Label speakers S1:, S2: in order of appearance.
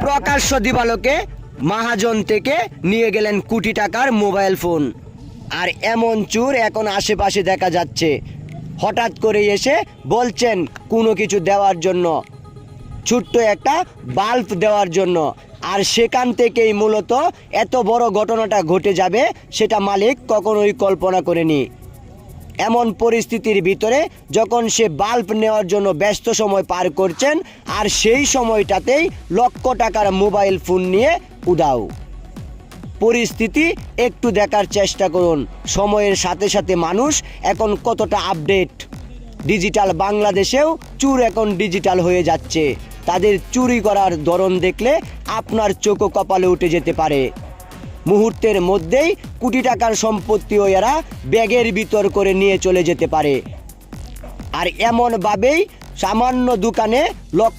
S1: প্রকাশ্য দিবালোকে মহাজন থেকে নিয়ে গেলেন কোটি টাকার মোবাইল ফোন। আর এমন চোর এখন আশেপাশে দেখা যাচ্ছে। হঠাৎ করে এসে বলছেন কোনো কিছু দেওয়ার জন্য, ছোট্ট একটা বাল্ব দেওয়ার জন্য, আর সেখান থেকেই মূলত এত বড় ঘটনাটা ঘটে যাবে সেটা মালিক কখনোই কল্পনা করেনি। এমন পরিস্থিতির ভিতরে যখন সে বাল্ব নেওয়ার জন্য ব্যস্ত সময় পার করছেন, আর সেই সময়টাতেই লক্ষ টাকার মোবাইল ফোন নিয়ে উধাও। পরিস্থিতি একটু দেখার চেষ্টা করুন। সময়ের সাথে সাথে মানুষ এখন কতটা আপডেট। ডিজিটাল বাংলাদেশেও চোর এখন ডিজিটাল হয়ে যাচ্ছে। তাদের চুরি করার ধরন দেখলে আপনার চোখও কপালে উঠে যেতে পারে। মুহূর্তের মধ্যেই কোটি টাকার সম্পত্তিও এরা ব্যাগের ভিতর করে নিয়ে চলে যেতে পারে। আর এমনভাবেই সামান্য দোকানে লক্ষ